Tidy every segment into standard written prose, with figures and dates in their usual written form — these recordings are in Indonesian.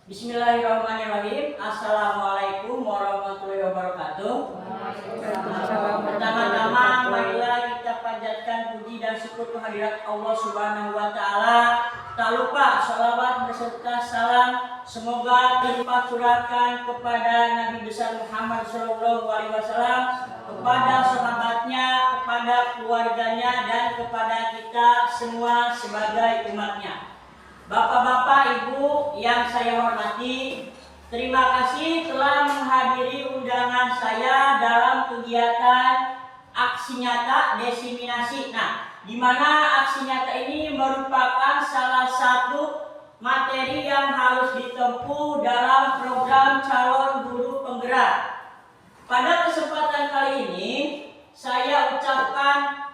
Bismillahirrahmanirrahim. Assalamualaikum warahmatullahi wabarakatuh. Pertama-tama marilah kita panjatkan puji dan syukur kehadirat Allah Subhanahu wa taala. Tak lupa sholawat beserta salam semoga dilipat curahkan kepada Nabi besar Muhammad SAW, kepada sahabatnya, kepada keluarganya, dan kepada kita semua sebagai umatnya. Bapak-bapak, ibu yang saya hormati, terima kasih telah menghadiri undangan saya dalam kegiatan aksi nyata desiminasi. Di mana aksi nyata ini merupakan salah satu materi yang harus ditempuh dalam program calon guru penggerak. Pada kesempatan kali ini, saya ucapkan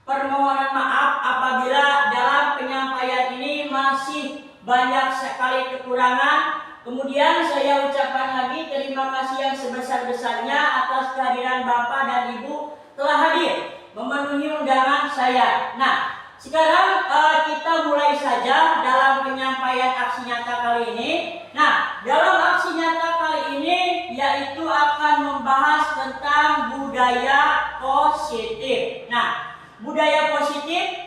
permohonan maaf apabila dalam penyampaian ini masih banyak sekali kekurangan. Kemudian saya ucapkan lagi terima kasih yang sebesar-besarnya atas kehadiran Bapak dan Ibu telah hadir memenuhi undangan saya. Sekarang kita mulai saja dalam penyampaian aksi nyata kali ini. Dalam aksi nyata kali ini yaitu akan membahas tentang budaya positif. Budaya positif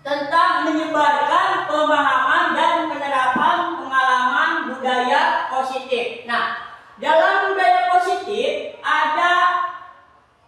tentang menyebarkan pemahaman dan penerapan pengalaman budaya positif. Dalam budaya positif ada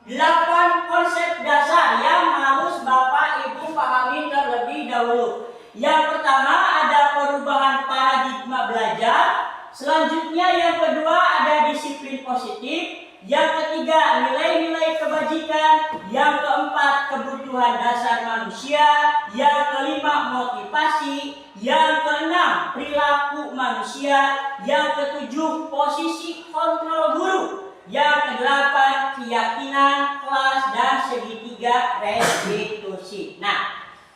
8 konsep dasar yang harus Bapak Ibu pahami terlebih dahulu. Yang pertama ada perubahan paradigma belajar. Selanjutnya yang kedua ada disiplin positif. Yang ketiga nilai-nilai kebajikan. Yang keempat kebutuhan dasar manusia. Yang kelima motivasi. Yang keenam perilaku manusia. Yang ketujuh posisi kontrol guru. Yang kedelapan keyakinan kelas dan segitiga restitusi.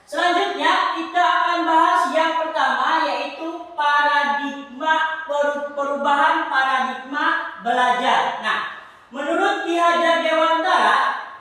Selanjutnya kita akan bahas yang pertama yaitu perubahan paradigma belajar. Menurut Ki Hajar Dewantara,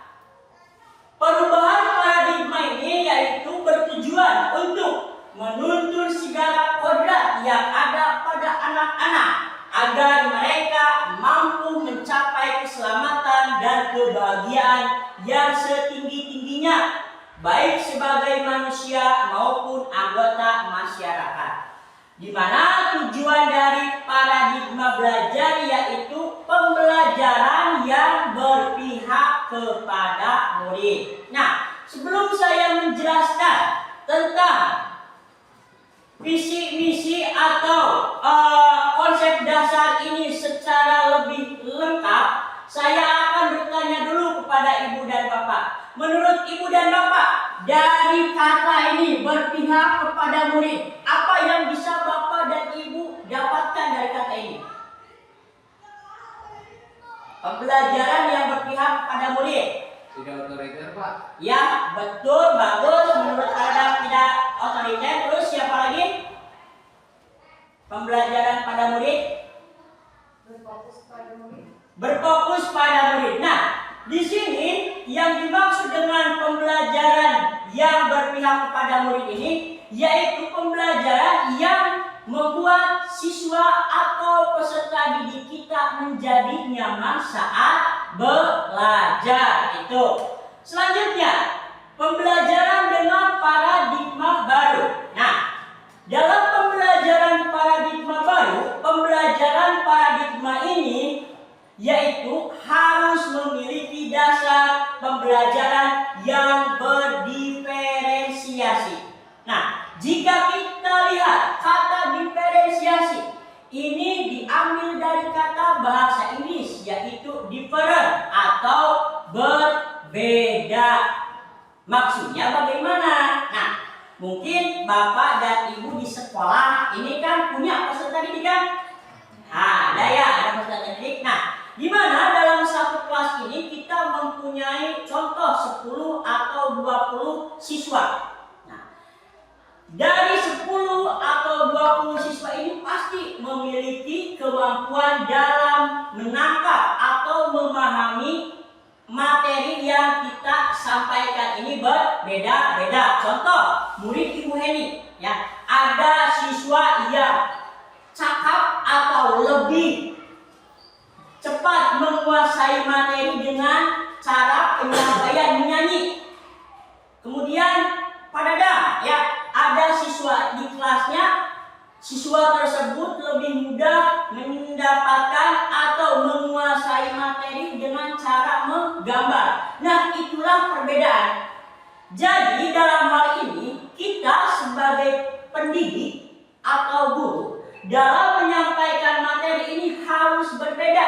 perubahan paradigma ini yaitu bertujuan untuk menuntun segala kodrat yang ada pada anak-anak agar mereka mampu mencapai keselamatan dan kebahagiaan yang setinggi-tingginya, baik sebagai manusia maupun anggota masyarakat. Di mana tujuan dari paradigma belajar yaitu pembelajaran yang berpihak kepada murid. Sebelum saya menjelaskan tentang visi misi atau konsep dasar ini secara lebih lengkap, saya akan bertanya dulu kepada Ibu dan Bapak. Menurut Ibu dan Bapak, dari kata ini berpihak kepada murid, apa yang bisa Bapak dan Ibu dapatkan dari kata ini? Pembelajaran yang berpihak kepada murid. Tidak otoriter, Pak. Ya, betul, bagus. Menurut Anda tidak otoriter. Terus siapa lagi? Pembelajaran pada murid. Berfokus pada murid. Di sini yang dimaksud dengan pembelajaran yang berpihak kepada murid ini yaitu pembelajaran yang membuat siswa atau peserta didik kita menjadi nyaman saat belajar itu. Selanjutnya, pembelajaran dengan paradigma baru. Dalam pembelajaran paradigma baru, pembelajaran paradigma ini yaitu harus memiliki dasar pembelajaran yang berdiferensiasi. Jika kita lihat kata diferensiasi ini diambil dari kata bahasa Inggris yaitu different atau berbeda. Maksudnya bagaimana? Mungkin Bapak dan Ibu di sekolah ini kan punya peserta didik kan? Ada peserta didik. Di mana dalam satu kelas ini kita mempunyai contoh 10 atau 20 siswa. Dari 10 atau 20 siswa ini pasti memiliki kemampuan dalam menangkap atau memahami materi yang kita sampaikan ini berbeda-beda. Contoh, murid Ibu Heni, ada siswa yang siswa tersebut lebih mudah mendapatkan atau menguasai materi dengan cara menggambar. Nah, itulah perbedaan. Jadi dalam hal ini kita sebagai pendidik atau guru dalam menyampaikan materi ini harus berbeda.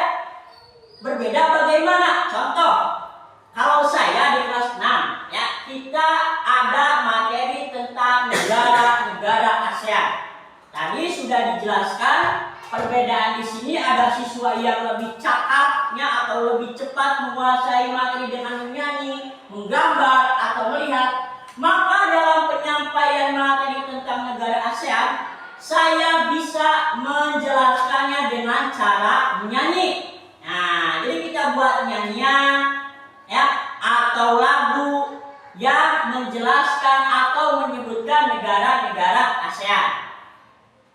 Berbeda bagaimana? Contoh, kalau saya di kelas 6 ya, kita ada materi tentang negara-negara ASEAN. Tadi sudah dijelaskan perbedaan di sini, ada siswa yang lebih cakapnya atau lebih cepat menguasai materi dengan menyanyi, menggambar atau melihat. Maka dalam penyampaian materi tentang negara ASEAN, saya bisa menjelaskannya dengan cara menyanyi. Nah, jadi kita buat nyanyian ya atau lagu yang menjelaskan atau menyebutkan negara-negara ASEAN.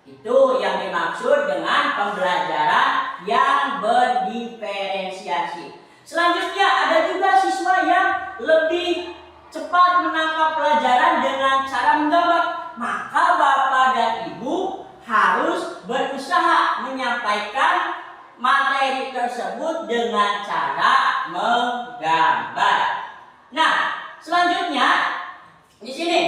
Itu yang dimaksud dengan pembelajaran yang berdiferensiasi. Selanjutnya ada juga siswa yang lebih cepat menangkap pelajaran dengan cara menggambar. Maka Bapak dan Ibu harus berusaha menyampaikan materi tersebut dengan cara menggambar. Nah, selanjutnya di sini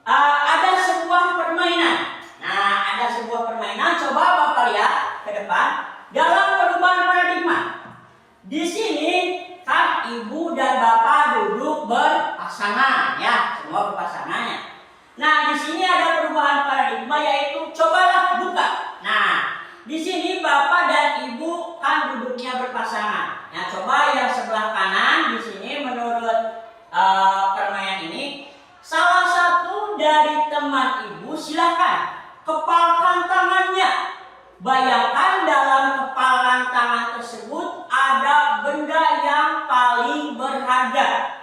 ada sebuah permainan. Nah, ada sebuah permainan. Coba Bapak lihat ke depan. Dalam perubahan paradigma, di sini kan Ibu dan Bapak duduk berpasangan, ya, semua berpasangannya. Nah, di sini ada perubahan paradigma, yaitu cobalah buka. Nah, di sini Bapak dan Ibu kan duduknya berpasangan. Nah, coba yang sebelah kanan di sini menurut permainan ini, salah satu dari teman Ibu silahkan kepalkan tangannya. Bayangkan dalam kepalan tangan tersebut ada benda yang paling berharga.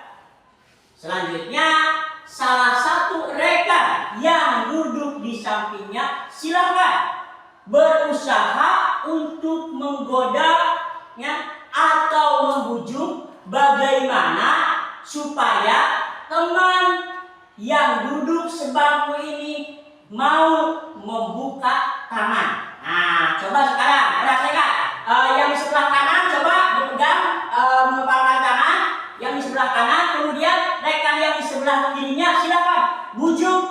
Selanjutnya, salah satu rekan yang duduk di sampingnya silahkan berusaha untuk menggodanya atau membujuk bagaimana supaya teman yang duduk sebangku ini mau membuka tangan. Nah, coba sekarang praktekkan. Yang di sebelah kanan coba dipegang mengepalkan tangan. Yang di sebelah kanan, kemudian rekan yang di sebelah kirinya silakan bujuk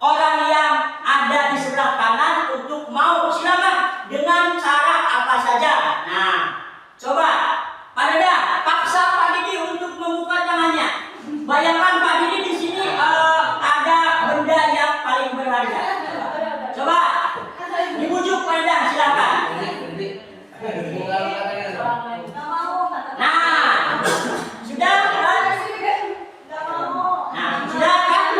orang yang ada di sebelah kanan untuk mau, silakan dengan cara apa saja. Nah, coba Pak Dada paksa Pak Didi untuk membuka tangannya. Bayangkan Pak Didi di sini ada benda yang paling berharga. Coba dibujuk Pak Dada, silakan. Nah, sudah kan? Nah, sudah kan?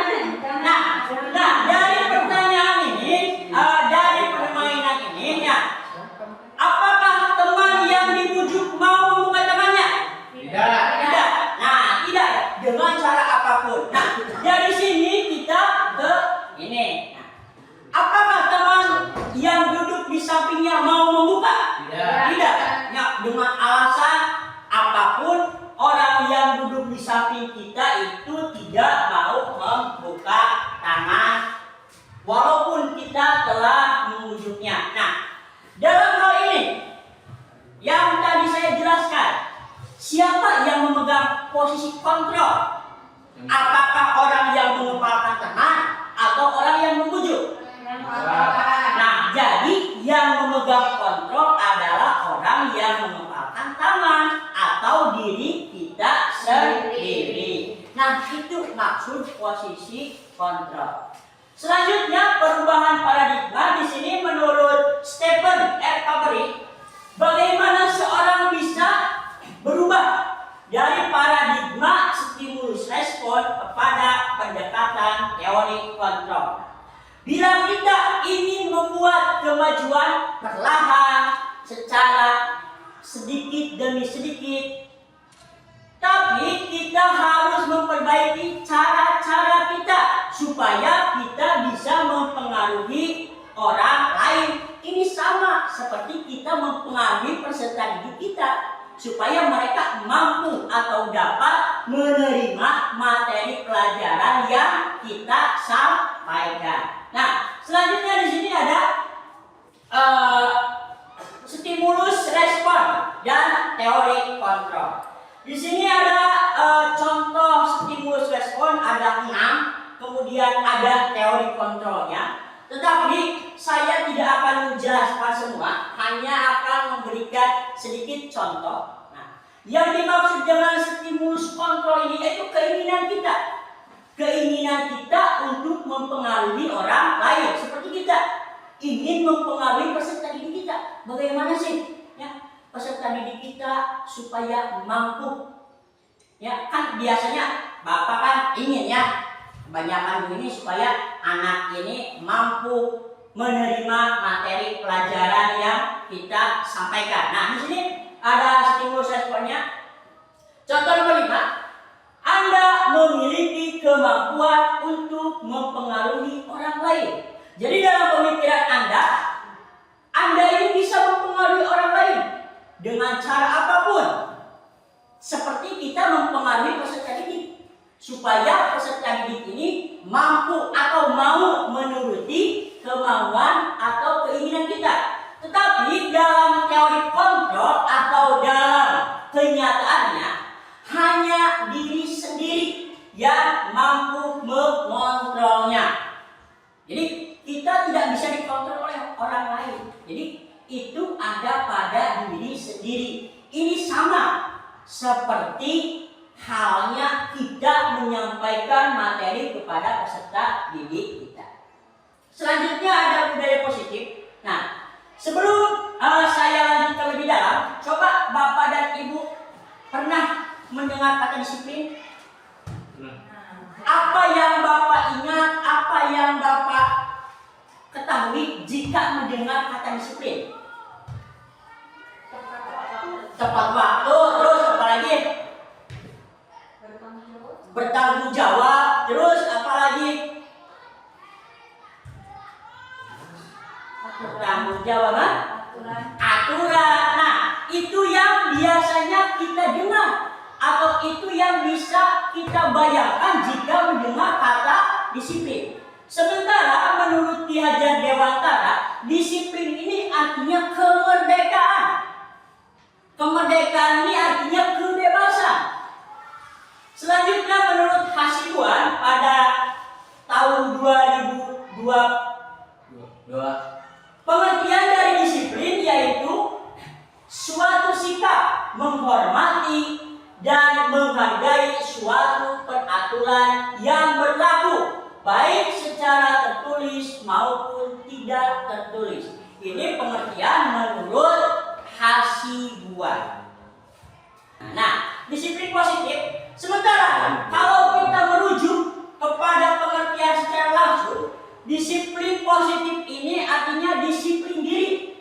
Nah, dari pertanyaan ini, dari permainan ini, ya, apakah teman yang dibujuk mau membuka tangannya? Tidak. Tidak. Nah, tidak dengan cara apapun. Nah, dari sini kita ke ini. Nah, apakah teman yang duduk di sampingnya mau membuka? Tidak. Tidak. Ya, dengan alasan apapun, orang yang duduk di samping kita itu tidak mau membuka tangan walaupun kita telah memujuknya. Nah, dalam hal ini yang tadi saya jelaskan, siapa yang memegang posisi kontrol? Apakah orang yang mengepalkan tangan atau orang yang membujuk? Nah, jadi yang memegang kontrol adalah orang yang mengepalkan tangan atau diri kita sendiri. Nah, itu maksud posisi kontrol. Selanjutnya, perubahan paradigma di sini menurut Stephen R. Covey, bagaimana seorang bisa berubah dari paradigma stimulus respon kepada pendekatan teori kontrol. Bila kita ingin membuat kemajuan perlahan, secara sedikit demi sedikit, tapi kita harus memperbaiki cara-cara kita supaya kita bisa mempengaruhi orang lain. Ini sama seperti kita mempengaruhi peserta didik kita supaya mereka mampu atau dapat menerima materi pelajaran yang kita sampaikan. Nah, selanjutnya di sini ada kontrolnya. Tetapi saya tidak akan menjelaskan semua, hanya akan memberikan sedikit contoh. Nah, yang dimaksud dengan stimulus kontrol ini yaitu keinginan kita. Keinginan kita untuk mempengaruhi orang lain. Seperti kita ingin mempengaruhi peserta didik kita. Bagaimana sih ya peserta didik kita supaya mampu? Ya kan biasanya bapak kan ingin ya kebanyakan ini supaya anak ini mampu menerima materi pelajaran yang kita sampaikan. Nah, di sini ada stimulus responnya. Contoh nomor 5, Anda memiliki kemampuan untuk mempengaruhi orang lain. Jadi dalam pemikiran Anda ini bisa mempengaruhi orang lain dengan cara apapun. Seperti kita mempengaruhi peserta didik supaya peserta didik ini mampu atau mau menuruti kemauan atau keinginan kita. Tetapi dalam teori kontrol atau dalam kenyataannya hanya diri sendiri yang mampu mengontrolnya. Jadi kita tidak bisa dikontrol oleh orang lain. Jadi itu ada pada diri sendiri. Ini sama seperti halnya kita menyampaikan materi kepada peserta didik kita. Selanjutnya ada budaya positif. Nah, sebelum saya lanjut lebih dalam, coba Bapak dan Ibu pernah mendengar kata disiplin? Apa yang Bapak ingat, apa yang Bapak ketahui jika mendengar kata disiplin? Tepat waktu, terus apa lagi? Bertanggung jawab, terus apa lagi? Bertanggung jawab, aturan. Nah, itu yang biasanya kita dengar atau itu yang bisa kita bayangkan jika mendengar kata disiplin. Sementara menurut Ki Hajar Dewantara, disiplin ini artinya kemerdekaan. Kemerdekaan ini artinya kebebasan. Selanjutnya menurut Hasibuan pada tahun 2002, pengertian dari disiplin yaitu suatu sikap menghormati dan menghargai suatu peraturan yang berlaku baik secara tertulis maupun tidak tertulis. Ini pengertian menurut Hasibuan. Nah, disiplin positif. Sementara kalau kita merujuk kepada pengertian secara langsung, disiplin positif ini artinya disiplin diri,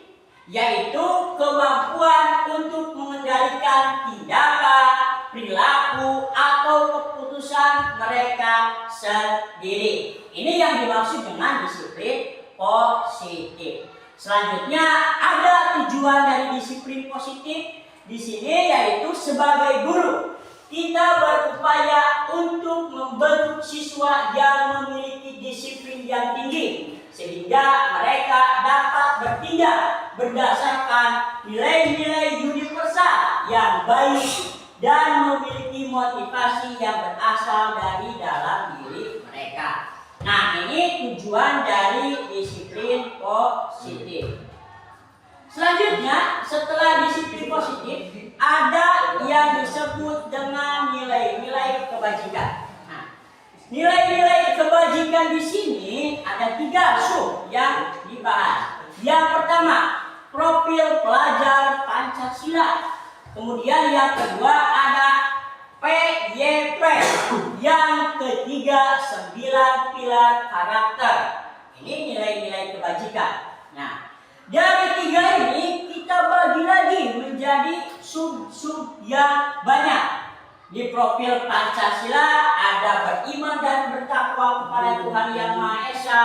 yaitu kemampuan untuk mengendalikan tindakan, perilaku, atau keputusan mereka sendiri. Ini yang dimaksud dengan disiplin positif. Selanjutnya ada tujuan dari disiplin positif di sini yaitu sebagai guru kita berupaya untuk membentuk siswa yang memiliki disiplin yang tinggi sehingga mereka dapat bertindak berdasarkan nilai-nilai universal yang baik dan memiliki motivasi yang berasal dari dalam diri mereka. Nah, ini tujuan dari disiplin positif. Selanjutnya, setelah disiplin positif, ada yang disebut dengan nilai-nilai kebajikan. Nah, nilai-nilai kebajikan di sini ada 3 sub yang dibahas. Yang pertama, profil pelajar Pancasila. Kemudian yang kedua ada PYP. Yang ketiga 9 pilar karakter. Ini nilai-nilai kebajikan. Nah, dari 3 ini kita bagi lagi menjadi sub-sub yang banyak. Di profil Pancasila ada beriman dan bertakwa kepada Tuhan Yang Maha Esa,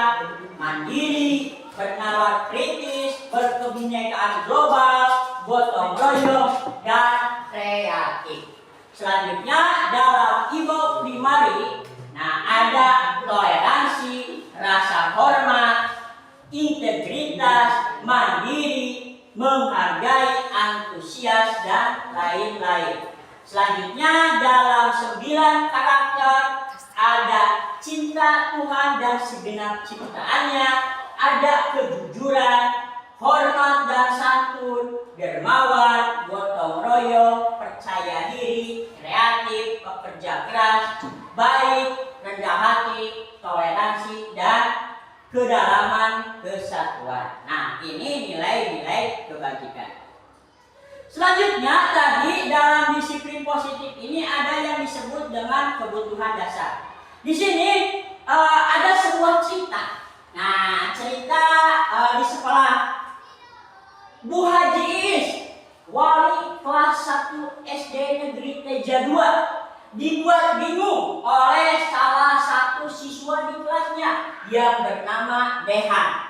mandiri, bernalar kritis, berkebinekaan global, gotong royong, dan kreatif. Selanjutnya dalam IMO primary, nah ada toleransi, rasa hormat, integritas, mandiri, menghargai, antusias, dan lain-lain. Selanjutnya dalam 9 karakter ada cinta cinta Tuhan dan segenap ciptaannya, ada kejujuran, hormat dan santun, dermawan, gotong royong, percaya diri, kreatif, pekerja keras, baik, rendah hati, toleransi, dan kedalaman kesatuan. Nah, ini nilai-nilai kebajikan. Selanjutnya tadi dalam disiplin positif ini ada yang disebut dengan kebutuhan dasar. Di sini ada sebuah cerita. Nah, cerita di sekolah Bu Haji Is, wali kelas 1 SD Negeri Teja 2, dibuat bingung oleh salah satu siswa di kelasnya yang bernama Dehan.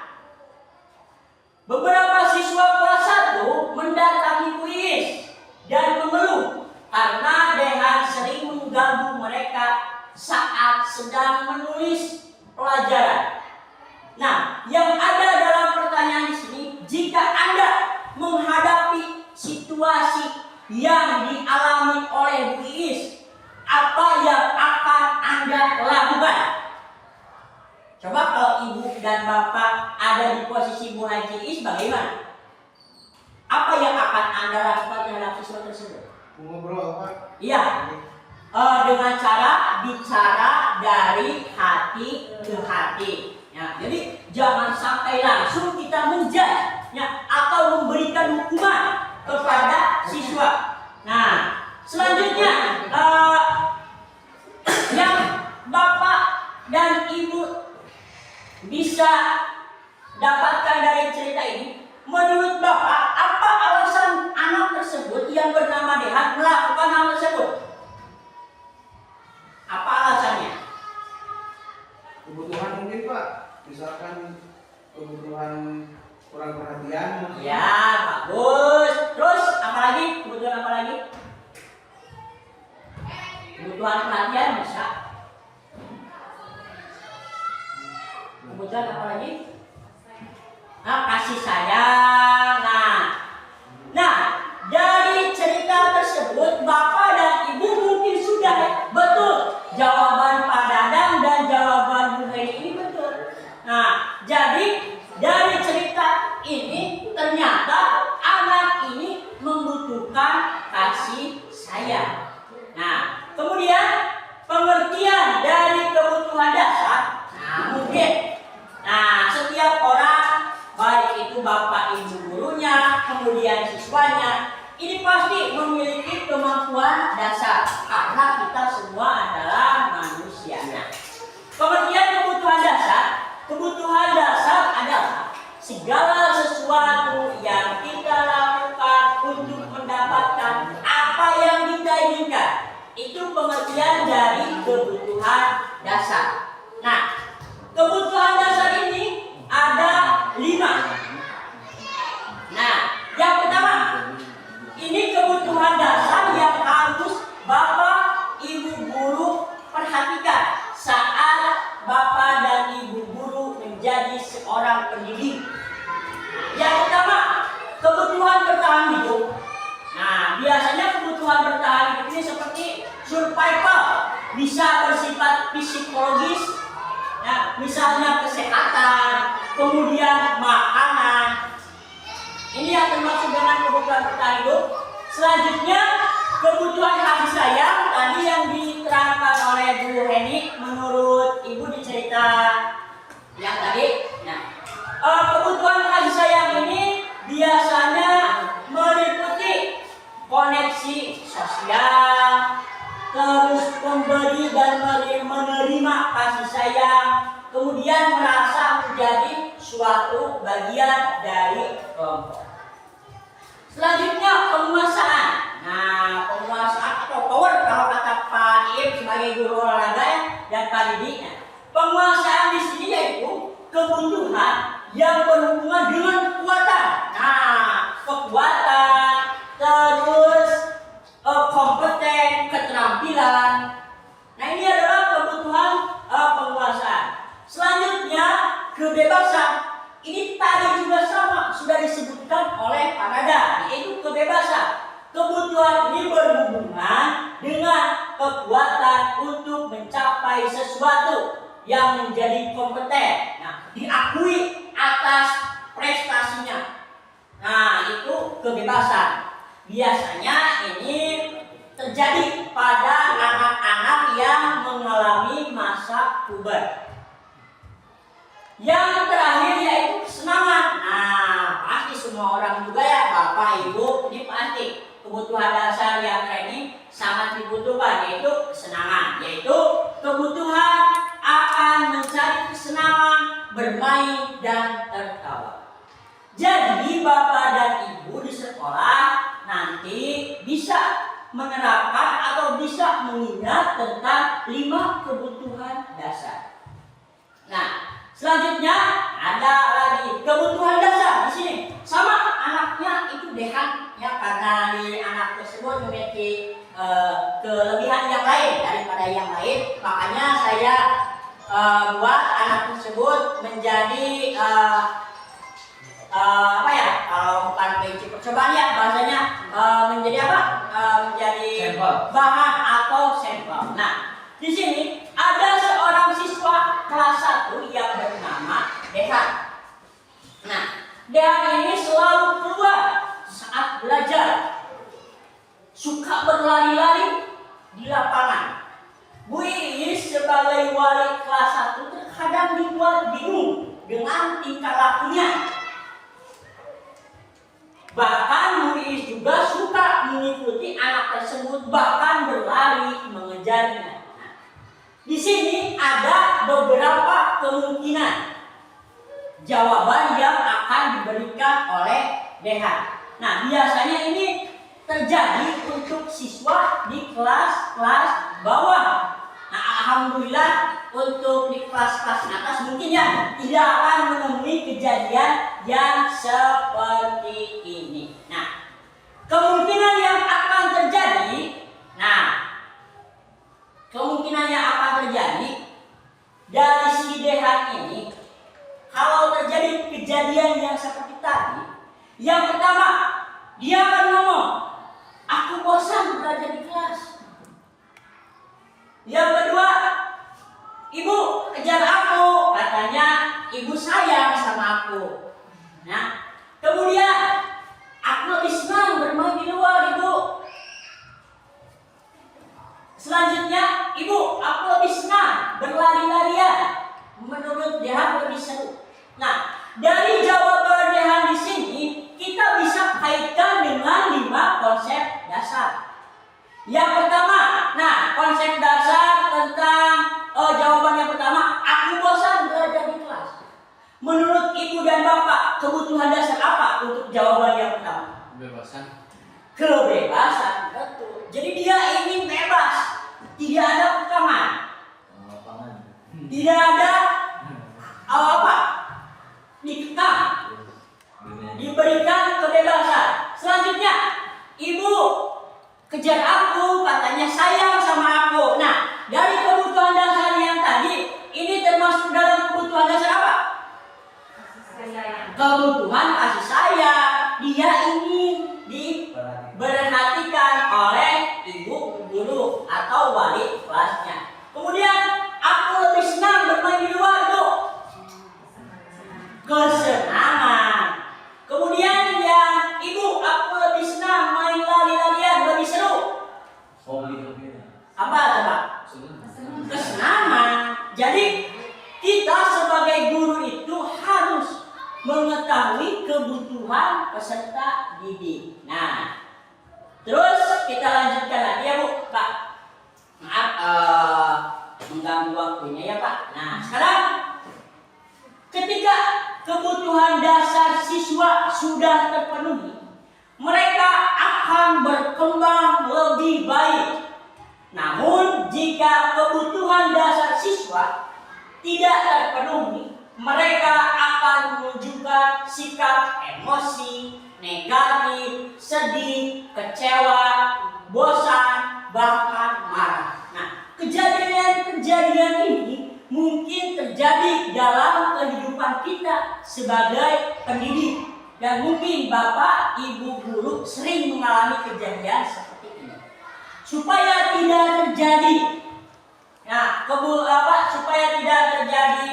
Beberapa siswa kelas 1 mendatangi Bu Is dan mengeluh karena Dehan sering mengganggu mereka saat sedang menulis pelajaran. Nah, yang ada dalam pertanyaan di sini, jika Anda menghadapi situasi yang dialami oleh Bu Is, apa yang akan Anda lakukan? Coba kalau ibu dan bapak ada di posisi Bu Haji Is, bagaimana? Apa yang akan Anda lakukan terhadap siswa tersebut? Ngobrol apa? Iya, dengan cara bicara dari hati ke hati. Ya, jadi jangan sampai langsung kita menjudge ya, atau memberikan hukuman kepada siswa. Nah, selanjutnya yang bapak dan ibu bisa dapatkan dari cerita ini, menurut bapak apa alasan anak tersebut yang bernama Dehan melakukan hal tersebut? Apa alasannya? Kebutuhan mungkin Pak, misalkan kebutuhan kurang perhatian. Ya, bagus. Terus apa lagi? Kebutuhan apa lagi? Kebutuhan perhatian bisa. Kebutuhan apa lagi? Nah, kasih sayang. Nah, dari cerita tersebut bapak dan ibu mungkin sudah betul jawaban Pak Dadang dan jawaban Bu Heni ini betul. Nah, jadi dari cerita ini ternyata anak ini membutuhkan kasih sayang. Nah, kemudian pengertian dari kebutuhan dasar. Nah, mungkin setiap orang, baik itu bapak ibu gurunya, kemudian siswanya, ini pasti memiliki kemampuan dasar karena kita semua adalah manusia. Nah, pengertian kebutuhan dasar adalah segala sesuatu yang kita lakukan untuk mendapatkan apa yang kita inginkan. Itu pengertian dari kebutuhan dasar. Nah, kebutuhan dasar ini ada 5. Nah, yang pertama, ini kebutuhan dasar yang harus bapak ibu guru perhatikan saat bapak dan ibu guru menjadi seorang pendidik. Yang pertama, kebutuhan bertahan hidup. Nah, biasanya kebutuhan bertahan hidup ini seperti survival, bisa bersifat psikologis, ya, misalnya kesehatan, kemudian makanan. Ini yang termasuk dengan kebutuhan bertahan hidup. Selanjutnya, kebutuhan kasih sayang tadi yang diterangkan oleh Bu Heni menurut ibu di cerita yang tadi. Nah, kebutuhan kasih sayang ini biasanya meliputi koneksi sosial, terus memberi dan menerima kasih sayang, kemudian merasa menjadi suatu bagian dari kelompok. Selanjutnya penguasaan. Nah, penguasaan atau power kalau kata Pak Im sebagai guru olahraga dan Pak Didi. Penguasaan di sini yaitu kebutuhan yang berhubungan dengan kekuatan. Nah, kekuatan, terus kompeten, keterampilan. Nah, ini adalah kebutuhan penguasaan. Selanjutnya kebebasan. Ini tadi juga sama sudah disebutkan oleh Pak Dada, yaitu kebebasan. Kebutuhan ini berhubungan dengan kekuatan untuk mencapai sesuatu. yang menjadi kompeten. Nah, diakui atas prestasinya. Nah, itu kebebasan. Biasanya ini terjadi pada anak-anak yang mengalami masa puber. Yang terakhir yaitu kesenangan. Nah, pasti semua orang juga ya, Bapak, Ibu, ini pasti kebutuhan dasar yang ini sangat dibutuhkan, yaitu kesenangan, yaitu kebutuhan akan mencari kesenangan, bermain dan tertawa. Jadi Bapak dan Ibu di sekolah nanti bisa menerapkan atau bisa mengingat tentang 5 kebutuhan dasar. Nah, selanjutnya ada lagi kebutuhan dasar di sini. Sama anaknya itu Dehan ya, karena di anak tersebut memiliki kelebihan yang lain daripada yang lain, makanya saya buat anak tersebut menjadi apa ya, kalau bukan uji percobaan ya bahasanya, menjadi apa, menjadi Sampel. bahan atau sampel. Nah, di sini ada seorang siswa kelas 1 yang bernama Dehan. Nah, Dehan ini selalu keluar saat belajar, suka berlari-lari di lapangan. Bu Iis sebagai wali kelas 1 terkadang dibuat bingung dengan tingkah lakunya. Bahkan Bu Iis juga suka mengikuti anak tersebut, bahkan berlari mengejarnya. Di sini ada beberapa kemungkinan jawaban yang akan diberikan oleh Dehan. Nah, biasanya ini terjadi untuk siswa di kelas-kelas bawah. Nah, alhamdulillah untuk di kelas-kelas atas mungkin ya tidak akan menemui kejadian yang seperti ini. Nah, kemungkinan yang akan terjadi, dari si Dehan ini, kalau terjadi kejadian yang seperti tadi, yang pertama dia akan ngomong, aku bosan belajar di kelas. Yang kedua, ibu kejar aku, katanya ibu sayang sama aku. Nah, kemudian aku lebih senang bermain di luar, ibu. Selanjutnya, ibu, aku lebih senang berlari-larian. Menurut Dehan lebih seru. Nah, dari jawaban Dehan di sini kita bisa kaitkan dengan 5 konsep dasar. Yang pertama, nah konsep dasar tentang jawaban yang pertama, aku bosan belajar di kelas. Menurut ibu dan bapak, kebutuhan dasar apa untuk jawaban yang pertama? Kebebasan. Kebebasan, betul. Jadi dia ingin bebas, tidak ada kekangan, tidak ada apa, dikekang, diberikan kebebasan. Selanjutnya, ibu kejar aku, katanya sayang sama aku. Nah, dari kebutuhan dasar yang tadi, ini termasuk dalam kebutuhan dasar apa? Kebutuhan kasih sayang. Dia ingin diperhatikan oleh ibu guru atau wali kelasnya. Kemudian, aku lebih senang bermain di luar, tuh. Kesenangan. Kemudian yang ibu, aku lebih senang main lari-larian, lebih seru. Apa coba? Kesenangan. Jadi kita sebagai guru itu harus mengetahui kebutuhan peserta didik. Nah, terus kita lanjutkan lagi ya Bu, Pak. Maaf mengganggu waktunya ya Pak. Nah, sekarang ketika kebutuhan dasar siswa sudah terpenuhi, mereka akan berkembang lebih baik. Namun jika kebutuhan dasar siswa tidak terpenuhi, mereka akan menunjukkan sikap emosi, negatif, sedih, kecewa, bosan, bahkan marah. Nah, kejadian-kejadian ini mungkin terjadi dalam kehidupan kita sebagai pendidik, dan mungkin Bapak, Ibu guru sering mengalami kejadian seperti ini. Supaya tidak terjadi Nah, supaya tidak terjadi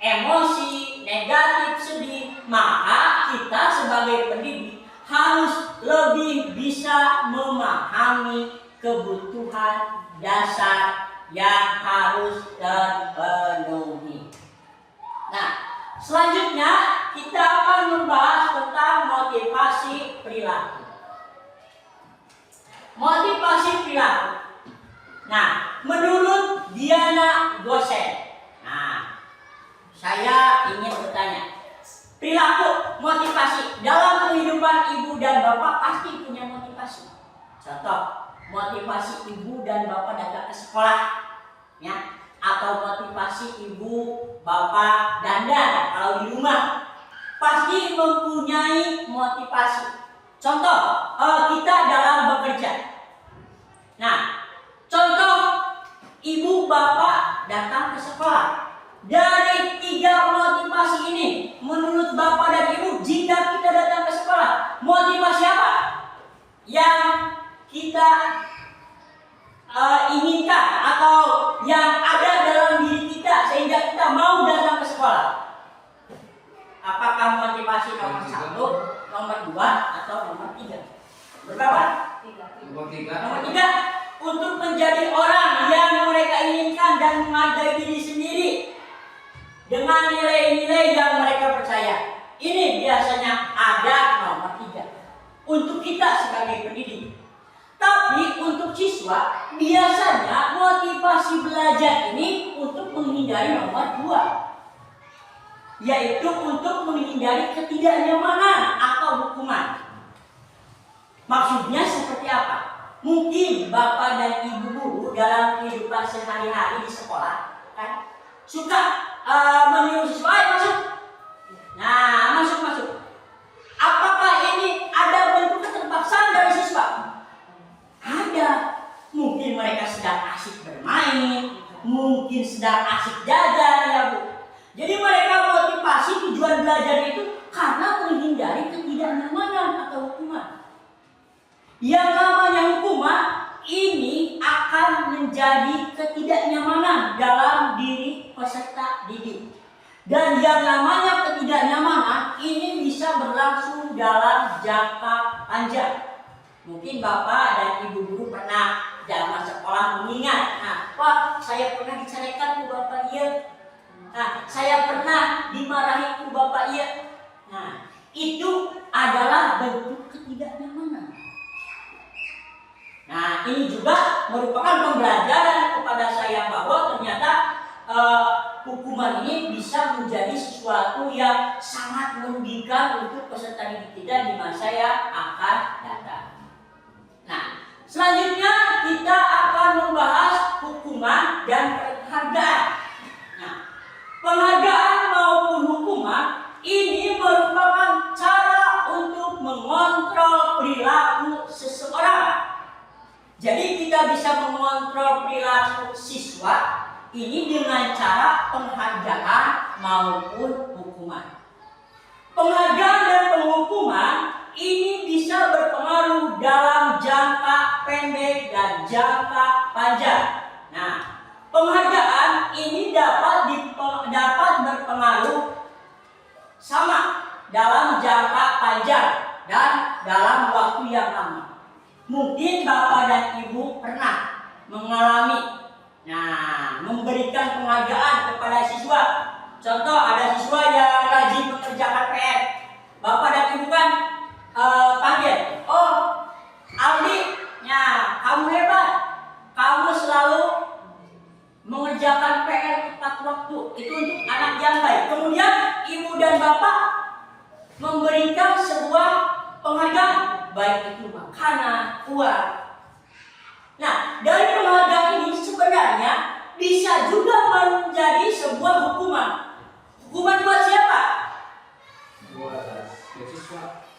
emosi negatif sedih, maka kita sebagai pendidik harus lebih bisa memahami kebutuhan dasar yang harus terpenuhi. Nah, selanjutnya kita akan membahas tentang motivasi perilaku. Motivasi perilaku. Nah, menurut Diana Gosen, saya ingin bertanya, perilaku motivasi dalam kehidupan ibu dan bapak pasti punya motivasi. Contoh, motivasi ibu dan bapak datang ke sekolah, ya, atau motivasi ibu bapak dandan kalau di rumah, pasti mempunyai motivasi. Contoh, kita dalam bekerja. Nah, contoh ibu bapak datang ke sekolah. Dari 3 motivasi ini, menurut bapak dan ibu, jika kita datang ke sekolah, motivasi apa yang kita inginkan atau yang ada dalam diri kita sehingga kita mau datang ke sekolah? Apakah motivasi nomor 1, nomor 2, atau nomor 3? Berapa? Nomor 3. Nomor 3, untuk menjadi orang yang mereka inginkan dan menghargai diri sendiri dengan nilai-nilai yang mereka percaya. Ini biasanya ada nomor 3 untuk kita sebagai pendidik. Tapi untuk siswa, biasanya motivasi belajar ini untuk menghindari nomor 2, yaitu untuk menghindari ketidaknyamanan atau hukuman. Maksudnya seperti apa? Mungkin bapak dan ibu guru dalam kehidupan sehari-hari di sekolah kan suka menyuruh siswa, ayo masuk. Nah, masuk. Apakah ini ada bentuk keterpaksaan dari siswa? Ada. Mungkin mereka sedang asik bermain, mungkin sedang asik jajan, ya Bu. Jadi mereka motivasi tujuan belajar itu karena menghindari ketidaknyamanan atau hukuman. Yang namanya hukuman ini akan menjadi ketidaknyamanan dalam diri peserta didik. Dan yang namanya ketidaknyamanan ini bisa berlangsung dalam jangka panjang. Mungkin bapak dan ibu guru pernah zaman sekolah mengingat, Pak, saya pernah dicarekan ku bapak iya. Saya pernah dimarahi ku bapak iya. Itu adalah bentuk ketidaknyamanan. Ini juga merupakan pembelajaran kepada saya bahwa ternyata hukuman ini bisa menjadi sesuatu yang sangat merugikan untuk peserta didik kita di masa yang akan datang. Selanjutnya kita akan membahas hukuman dan penghargaan. Penghargaan maupun hukuman ini merupakan cara untuk mengontrol perilaku seseorang. Jadi kita bisa mengontrol perilaku siswa ini dengan cara penghargaan maupun hukuman. Penghargaan dan penghukuman ini bisa berpengaruh dalam jangka pendek dan jangka panjang. Penghargaan ini dapat berpengaruh sama dalam jangka panjang dan dalam waktu yang lama. Mungkin bapak dan ibu pernah mengalami memberikan penghargaan kepada siswa. Contoh, ada siswa yang rajin mengerjakan PR. Bapak dan ibu kan panggil, "Oh, Aldi, kamu hebat. Kamu selalu mengerjakan PR tepat waktu." Itu untuk anak yang baik. Kemudian ibu dan bapak memberikan sebuah penghargaan, baik itu makanan, uang. Dari penghargaan ini sebenarnya bisa juga menjadi sebuah hukuman. Hukuman buat siapa?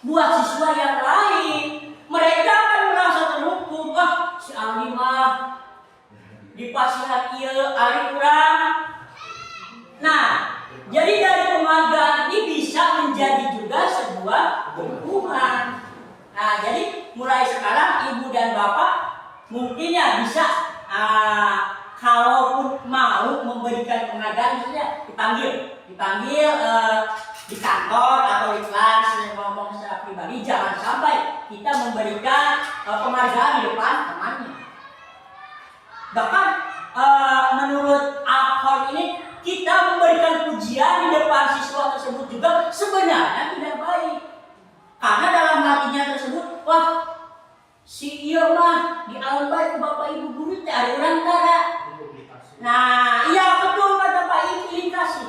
Buat siswa yang lain. Mereka akan merasa terhukum. Si Ali mah dipasihan ieu ari kurang. Jadi dari penghargaan ini bisa menjadi juga sebuah hukuman. Jadi mulai sekarang ibu dan bapak mungkin ya bisa kalaupun mau memberikan penghargaan, misalnya dipanggil di kantor atau di kelas, ngomong secara pribadi, jangan sampai kita memberikan penghargaan di depan temannya. Bahkan menurut Alkohol ini, kita memberikan pujian di depan siswa tersebut juga sebenarnya tidak baik. Karena dalam hatinya tersebut, wah, si iya mah di alam baik Bapak Ibu guru teh ada urang tara. Nah, iya betul kata Pak implikasi.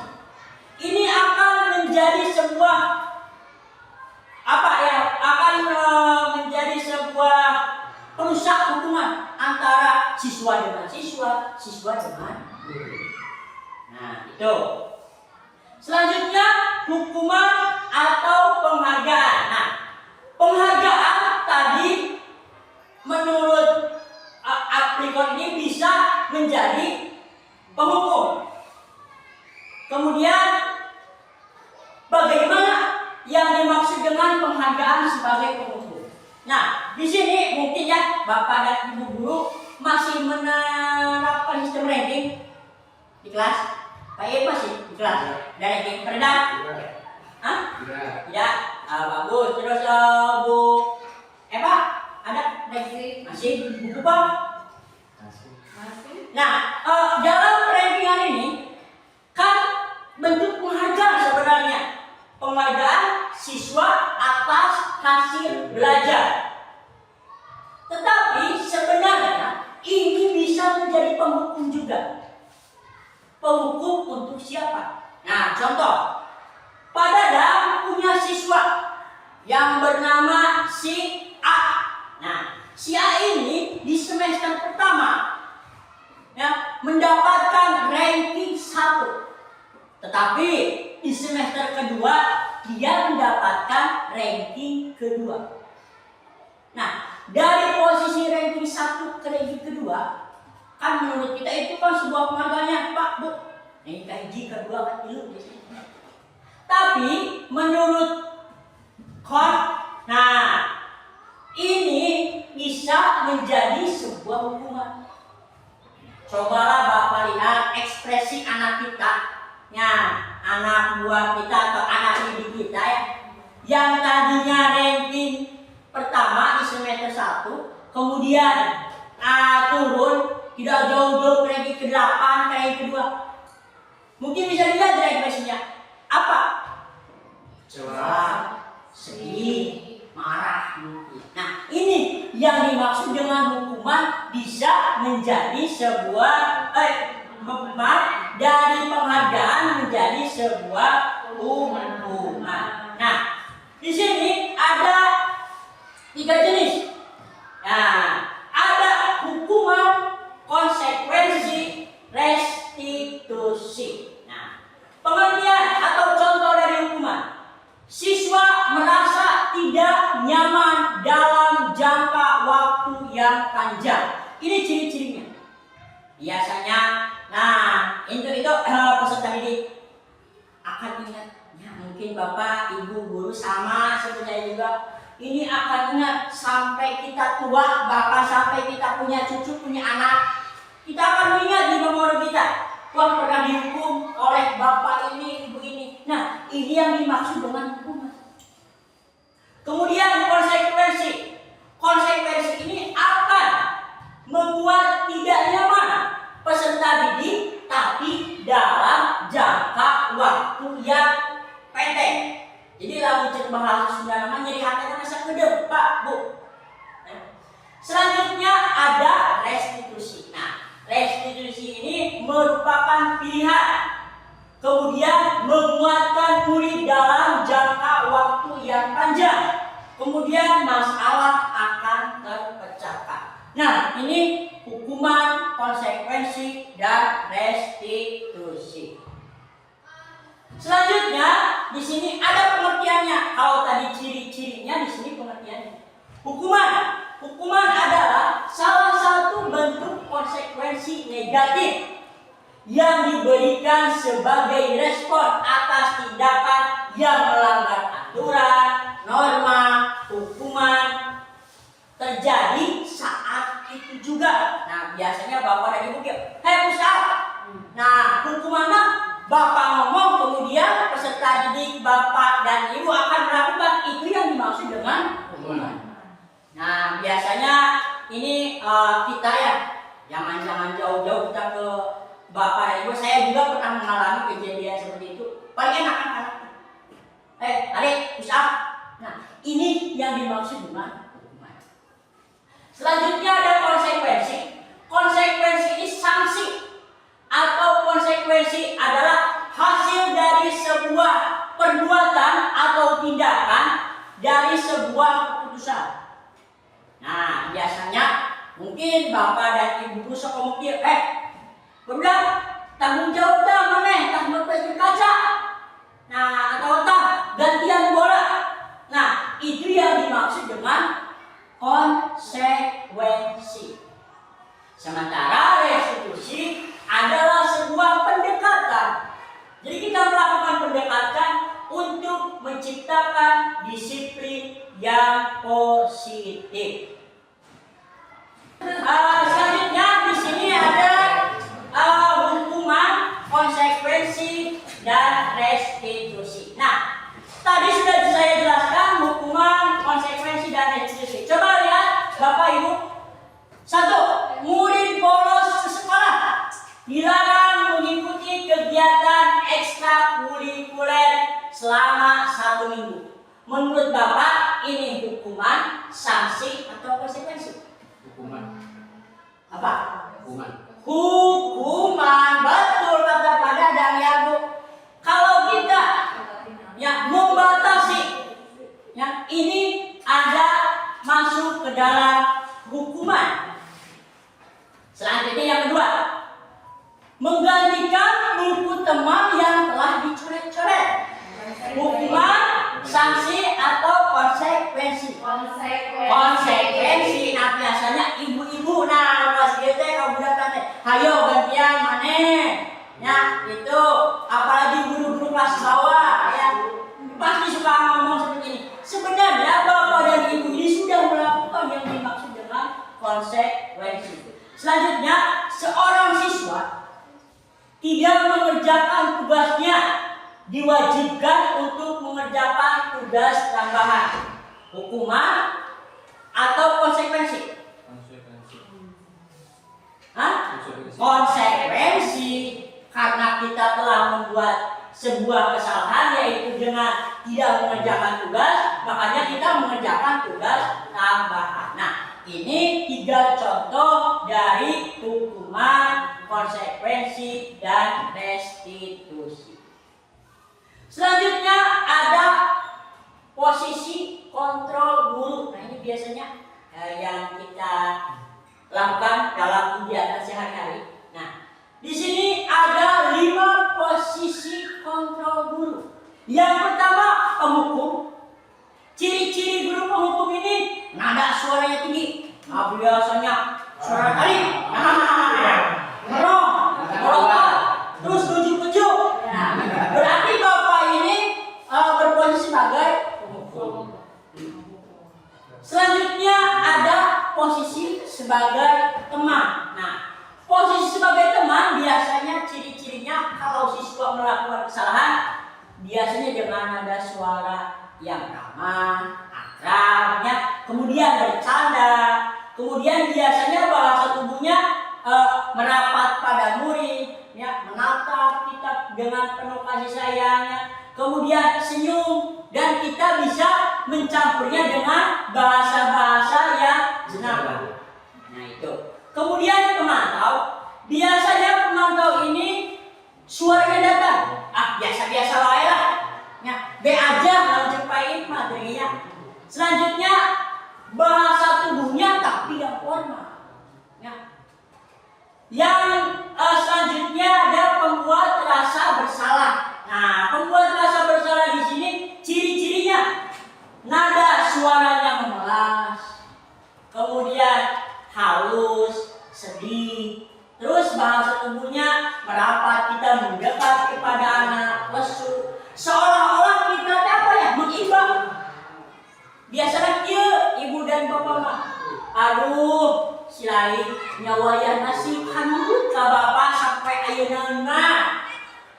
Ini akan menjadi sebuah menjadi sebuah perusak hubungan antara siswa dengan siswa, siswa dengan guru. Nah, itu. Selanjutnya hukuman atau penghargaan. Nah, penghargaan tadi menurut aplikon ini bisa menjadi penghukum. Kemudian bagaimana yang dimaksud dengan penghargaan sebagai penghukum? Nah, di sini mungkin ya Bapak dan Ibu guru masih menerapkan sistem ranking di kelas. Pak Ibu masih di kelas. Dan ranking peredam? Hah? Tidak. Bagus. Terus Bu Eva ada ranking masih? Buku Pak? Masih. Nah, dalam rankingan ini kan bentuk penghargaan sebenarnya. Penghargaan siswa atas hasil belajar. Tetapi sebenarnya ini bisa menjadi penghukum juga. Penghukum untuk siapa? Nah, contoh. Pak Dadang punya siswa yang bernama si A. Nah, si A ini di semester pertama ya, mendapatkan ranking 1. Tetapi di semester kedua dia mendapatkan ranking kedua. Nah, dari posisi ranking 1 ke ranking kedua, kan menurut kita itu kan sebuah penghargaannya, Pak, Bu. Ini hiji kedua kan ilu di sini. Tapi menurut nah, ini bisa menjadi sebuah hukuman. Cobalah Bapak lihat ekspresi anak kita, ya, anak buah kita atau anak didik kita ya, yang tadinya ranking pertama di semester 1, kemudian turun tidak jauh-jauh ke ranking ke-8, ke ranking kedua. Mungkin bisa dilihat dari ekspresinya. Apa? Sedih, marah. Nah, ini yang dimaksud dengan hukuman bisa menjadi sebuah hukuman, dari penghargaan menjadi sebuah hukuman. Nah, di sini ada 3 jenis. Nah, ada hukuman, konsekuensi, restitusi. Nah, pengertian atau contoh dari hukuman. Siswa merasa tidak nyaman dalam jangka waktu yang panjang. Ini ciri-cirinya. Biasanya, nah, itu peserta didik akan ingat. Ya, mungkin Bapak, Ibu, guru sama seperti saya juga. Ini akan ingat sampai kita tua, bahkan sampai kita punya cucu, punya anak. Kita akan ingat di memori kita. Wah, pernah dihukum oleh Bapak ini, Ibu ini. Nah, ini yang dimaksud dengan hukuman. Kemudian konsekuensi. Konsekuensi ini akan membuat tidak nyaman peserta didik, tapi dalam jangka waktu yang pendek. Jadi lalu cek bahasa Sunda namanya jadi hatinya masa kedep, Pak, Bu. Selanjutnya ada restitusi. Nah, restitusi ini merupakan pilihan. Kemudian menguatkan murid dalam jangka waktu yang panjang. Kemudian masalah akan terpecahkan. Nah, ini hukuman, konsekuensi, dan restitusi. Selanjutnya di sini ada pengertiannya. Kalau tadi ciri-cirinya, di sini pengertiannya. Hukuman adalah salah satu bentuk konsekuensi negatif yang diberikan sebagai respon atas tindakan yang melanggar aturan, norma, hukuman terjadi saat itu juga. Nah, biasanya Bapak dan Ibu, hei nanti bapak dan ibu akan melakukan, itu yang dimaksud dengan hukuman. Nah, biasanya ini kita ya, jangan jauh-jauh kita ke bapak dan ibu. Saya juga pernah mengalami kejadian seperti itu. Paling enak kan? Tarik, push up. Nah, ini yang dimaksud dengan hukuman. Selanjutnya ada konsekuensi. Konsekuensi ini sanksi atau konsekuensi adalah hasil dari sebuah perbuatan atau tindakan dari sebuah keputusan. Nah, biasanya mungkin bapak dan ibu sok ngomongin, berulang tanggung jawab dah mana? Tanggung jawab kaca. Nah, atau gantian bola. Nah, itu yang dimaksud dengan konsekuensi. Sementara restitusi adalah sebuah pendekatan. Jadi kita melakukan pendekatan untuk menciptakan disiplin yang positif. Selanjutnya di sini ada hukuman, konsekuensi, dan restitusi. Nah, tadi sudah saya jelaskan hukuman, konsekuensi, dan restitusi. Coba lihat Bapak Ibu. 1. Murid bolos ke sekolah dilarang mengikuti kegiatan ekstrakurikuler selama 1 minggu. Menurut Bapak ini hukuman, sanksi, atau konsekuensi? Hukuman. Apa? Hukuman. Hukuman, betul kata Pak Dadang ya Bu. Kalau kita ya membatasi, ya ini ada masuk ke dalam hukuman. Selanjutnya yang kedua, menggantikan buku teman yang telah dicoret-coret. Hukuman, sanksi, atau konsekuensi? Konsekuensi. Nah, biasanya ibu-ibu, nah pas gitu kalau budak tanya, hayo gantian maneh. Ya, itu apalagi guru-guru kelas bawah ya pasti suka ngomong seperti ini. Sebenarnya bapak dan ibu ini sudah melakukan yang dimaksud dengan konsekuensi. Selanjutnya, seorang siswa tidak mengerjakan tugasnya diwajibkan untuk mengerjakan tugas tambahan. Hukuman atau konsekuensi? Konsekuensi. Karena kita telah membuat sebuah kesalahan, yaitu dengan tidak mengerjakan tugas, makanya kita mengerjakan tugas tambahan. Nah, ini 3 contoh dari hukuman, konsekuensi, dan restitusi. Selanjutnya ada posisi kontrol guru. Nah, ini biasanya yang kita lakukan dalam kegiatan sehari-hari. Nah, di sini ada 5 posisi kontrol guru. Yang pertama, penghukum. Ciri-ciri guru penghukum ini nada suaranya tinggi. Nah, biasanya suara tadi, terus ujuk-ujuk. Nah, berarti bapak ini berposisi sebagai penghukum. Selanjutnya ada posisi sebagai teman. Nah, posisi sebagai teman biasanya ciri-cirinya kalau siswa melakukan kesalahan biasanya dengan nada suara yang ramah, akrab, ya, kemudian bercanda, kemudian biasanya bahasa tubuhnya merapat pada murid, ya, menatap kita dengan penuh kasih sayangnya, kemudian senyum, dan kita bisa mencampurnya dengan bahasa-bahasa yang jenaka. Nah, itu. Kemudian pemantau, biasanya pemantau ini suaranya datang, biasa-biasa wae lah, ya, be aja kalau cepain materinya. Selanjutnya bahasa tubuhnya tapi yang formal, ya. Yang selanjutnya ada pembuat rasa bersalah. Nah, pembuat rasa bersalah di sini ciri-cirinya nada suaranya memelas, kemudian halus, sedih, terus bahasa tubuhnya merapat, kita mendekat kepada anak, lesu, seolah-olah kita apa ya, mengimbang. Biasanya kia ibu dan bapak mah, aduh silai nyawaya nasi kanut ka bapak sampai ayeuna.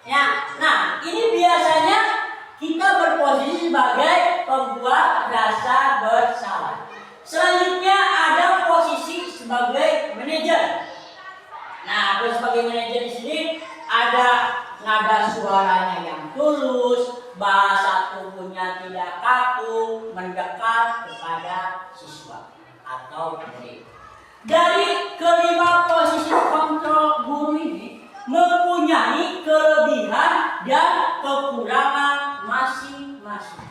Ya, nah ini biasanya kita gurunya tidak kaku mendekat kepada siswa atau murid. Dari kelima posisi kontrol guru ini mempunyai kelebihan dan kekurangan masing-masing.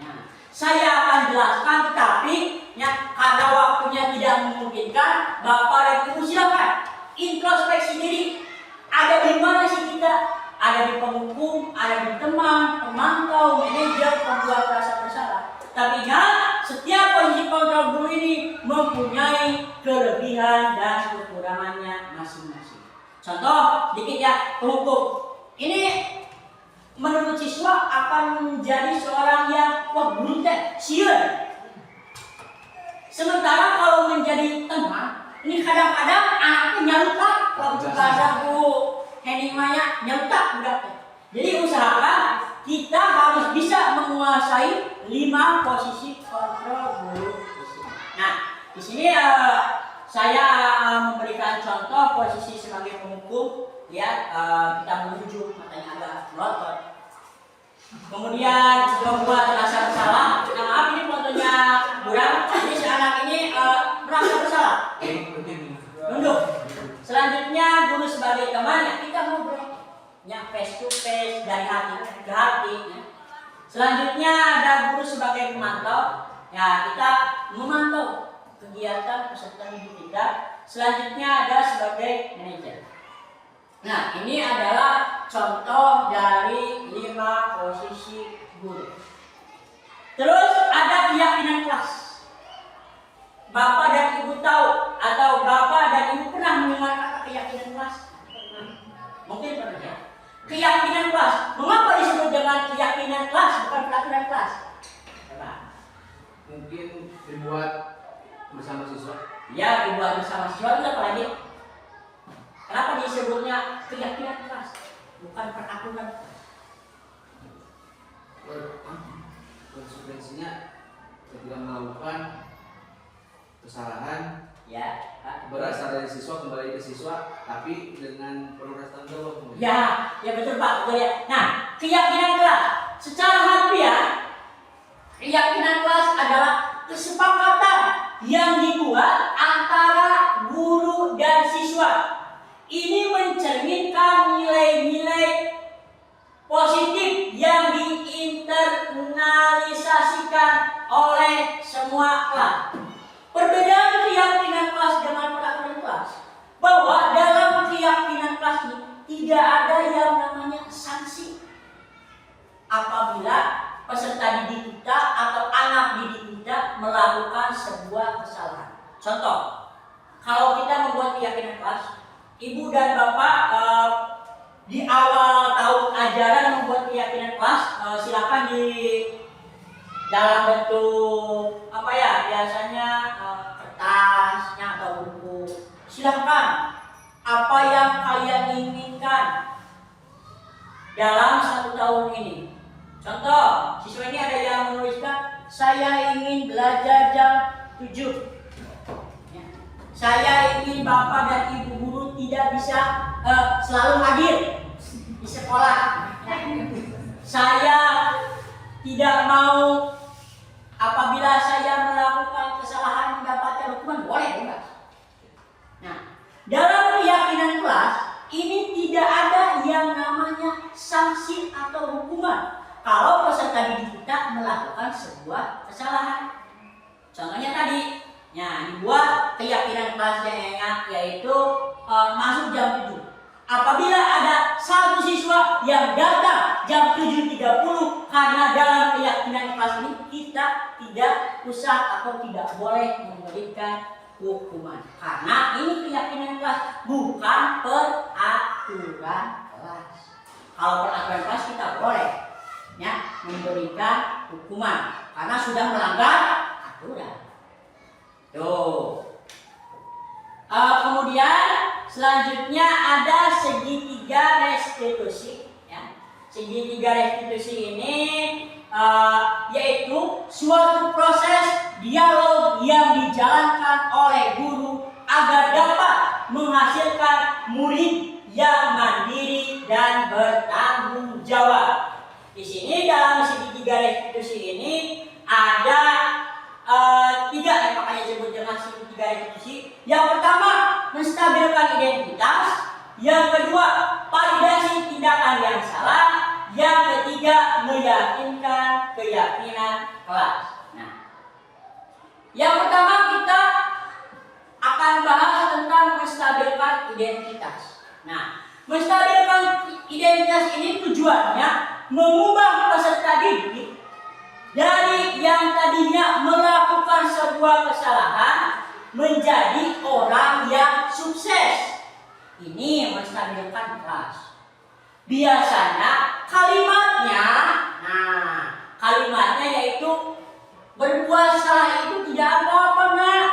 Nah, saya akan jelaskan, tetapi ya, karena waktunya tidak memungkinkan, Bapak dan Ibu silakan introspeksi diri. Ada di mana sih kita? Ada di penghukum, ada di teman, pemantau, manajer, pembuat rasa bersalah. Tapi ingat, setiap posisi kontrol guru ini mempunyai kelebihan dan kekurangannya masing-masing. Contoh dikit ya, penghukum. Ini menurut siswa akan menjadi seorang yang guru teh sieun. Sementara kalau menjadi teman, ini kadang-kadang anaknya nyalutak waktu bahasa Bu Henning Maya nyalutak budaknya. Jadi usahakan kita harus bisa menguasai 5 posisi kontrol guru. Nah, di sini saya memberikan contoh posisi sebagai penghukum. Ya, kita menuju matanya agak melotot. Kemudian membuat rasa bersalah. Nah, maaf ini fotonya buram. Jadi si anak ini merasa bersalah. Nunduk. Selanjutnya guru sebagai temannya kita ngobrol, ya face to face dari hati ke hati. Ya. Selanjutnya ada guru sebagai pemantau. Ya, kita memantau kegiatan peserta didik kita. Selanjutnya ada sebagai manajer. Nah, ini adalah contoh dari 5 posisi guru. Terus ada keyakinan kelas. Bapak dan Ibu tahu atau Bapak dan Ibu pernah mendengar kata keyakinan kelas? Mungkin pernah ya. Keyakinan kelas. Mengapa disebut dengan keyakinan kelas bukan peraturan kelas? Coba. Mungkin dibuat bersama siswa. Ya, dibuat bersama siswa. Itu apa lagi? Kenapa disebutnya keyakinan kelas bukan peraturan? Konsekuensinya ketika melakukan kesalahan Ya, berasal dari siswa kembali ke siswa, tapi dengan progres tanggung jawab. ya betul Pak, betul ya. Nah, keyakinan kelas secara harfiah, keyakinan kelas adalah kesepakatan yang dibuat antara guru dan siswa. Ini mencerminkan nilai-nilai positif yang diinternalisasikan oleh semua kelas. Perbedaan keyakinan kelas dengan peraturan kelas, bahwa dalam keyakinan kelas ini tidak ada yang namanya sanksi apabila peserta didik kita atau anak didik kita melakukan sebuah kesalahan. Contoh, kalau kita membuat keyakinan kelas, Ibu dan Bapak di awal tahun ajaran membuat keyakinan kelas, silakan di dalam bentuk apa ya, biasanya kertasnya atau buku. Silakan apa yang kalian inginkan dalam 1 tahun ini. Contoh, siswa ini ada yang menuliskan, saya ingin belajar jam 7. Saya ingin Bapak dan Ibu guru tidak bisa selalu hadir di sekolah. Saya tidak mau apabila saya melakukan kesalahan mendapatkan hukuman, boleh bebas. Nah, dalam keyakinan kelas ini tidak ada yang namanya sanksi atau hukuman kalau peserta didik kita melakukan sebuah kesalahan. Contohnya tadi, ya, dibuat keyakinan kelasnya yaitu masuk jam 7. Apabila ada satu siswa yang datang jam 7.30, karena dalam keyakinan kelas ini kita tidak usah atau tidak boleh memberikan hukuman. Karena ini keyakinan kelas, bukan peraturan kelas. Kalau peraturan kelas kita boleh ya memberikan hukuman karena sudah melanggar aturan. Tuh. Kemudian selanjutnya ada segitiga restitusi. Ya. Segitiga restitusi ini yaitu suatu proses dialog yang dijalankan oleh guru agar dapat menghasilkan murid yang mandiri dan bertanggung jawab. Di sini dalam segitiga segitiga restitusi ini ada tiga, makanya disebut dengan segitiga restitusi. Yang pertama, menstabilkan identitas. Yang kedua, validasi tindakan yang salah. Yang ketiga, meyakinkan keyakinan kelas. Nah, yang pertama kita akan bahas tentang menstabilkan identitas. Nah, menstabilkan identitas ini tujuannya mengubah peserta didik dari yang tadinya melakukan sebuah kesalahan menjadi orang yang sukses. Ini menstabilkan kelas. Biasanya kalimatnya yaitu berbuat salah itu tidak apa-apa, nak.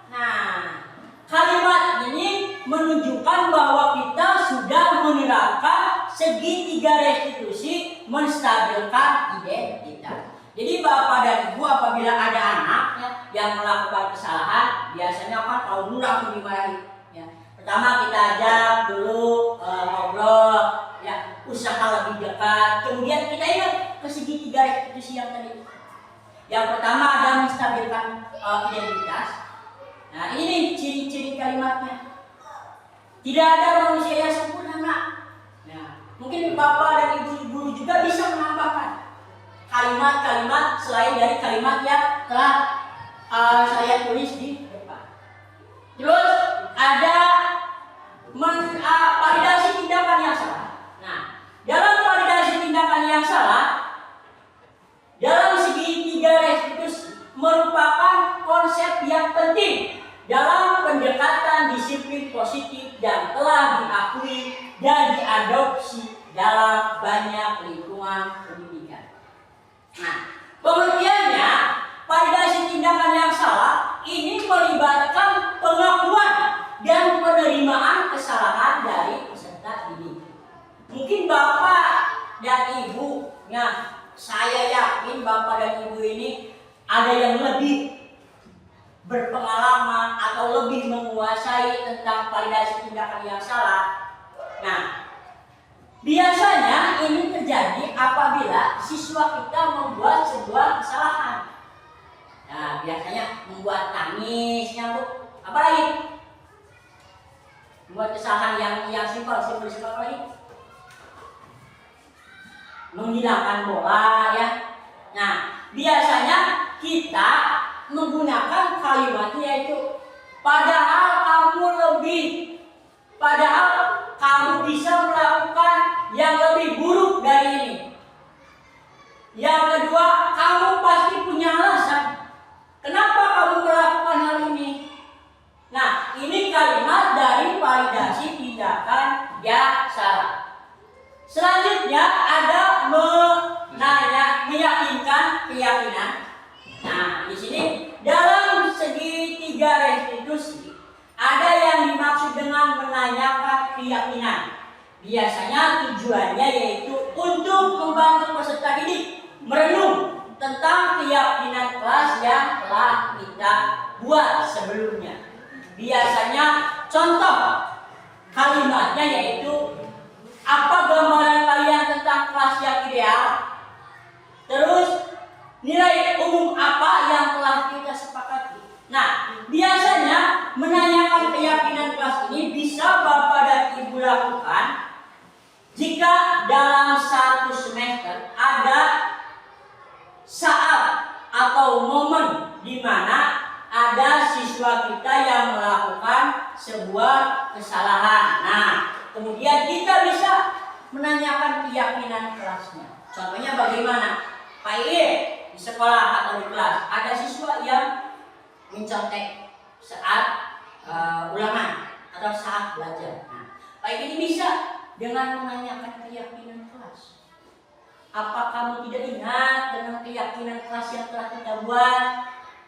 Nah, kalimat ini menunjukkan bahwa kita sudah menerapkan segitiga restitusi menstabilkan identitas. Jadi bapak dan ibu apabila ada anaknya yang melakukan kesalahan, biasanya kan kalau murah dimarahi. Ya. Pertama kita ajak dulu ngobrol, ya, usaha lebih dekat. Kemudian kita ingat ke segitiga restitusi yang tadi. Yang pertama ada menstabilkan identitas. Nah, ini nih ciri-ciri kalimatnya. Tidak ada manusia yang sempurna, nak. Nah, mungkin bapak dan ibu guru juga bisa menambahkan kalimat-kalimat selain dari kalimat yang telah saya tulis di depan. Terus ada validasi tindakan yang salah. Nah, dalam validasi tindakan yang salah, dalam segitiga restitusi merupakan konsep yang penting dalam pendekatan disiplin positif yang telah diakui dan diadopsi dalam banyak lingkungan pendidikan. Nah, pengertiannya, validasi tindakan yang salah ini melibatkan pengakuan dan penerimaan kesalahan dari peserta didik. Mungkin bapak dan ibu, nah saya yakin bapak dan ibu ini ada yang lebih berpengalaman atau lebih menguasai tentang validasi tindakan yang salah. Nah, biasanya ini terjadi apabila siswa kita membuat sebuah kesalahan. Nah, biasanya membuat tangis, ya Bu. Apa lagi? Membuat kesalahan yang simpel lagi. Menghilangkan bola, ya. Nah, biasanya kita menggunakan kalimat yaitu padahal kamu bisa melakukan yang lebih buruk dari ini. Yang kedua, kamu pasti punya alasan kenapa kamu melakukan hal ini. Nah, ini kalimat dari validasi tindakan yang salah. Selanjutnya ada meyakinkan keyakinan. Nah, di sini dalam segitiga restitusi ada yang dimaksud dengan menanyakan keyakinan. Biasanya tujuannya yaitu untuk membantu peserta didik merenung tentang keyakinan kelas yang telah kita buat sebelumnya. Biasanya contoh kalimatnya yaitu apa gambaran kalian tentang kelas yang ideal? Terus nilai umum apa yang telah kita sepakati? Nah, biasanya menanyakan keyakinan kelas ini bisa bapak dan ibu lakukan jika dalam satu semester ada saat atau momen di mana ada siswa kita yang melakukan sebuah kesalahan. Nah, kemudian kita bisa menanyakan keyakinan kelasnya. Contohnya bagaimana? Pak Iye, di sekolah atau di kelas ada siswa yang mencontek saat ulangan atau saat belajar. Nah, Pak Iye ini bisa dengan menanyakan keyakinan kelas. Apa kamu tidak ingat dengan keyakinan kelas yang telah kita buat?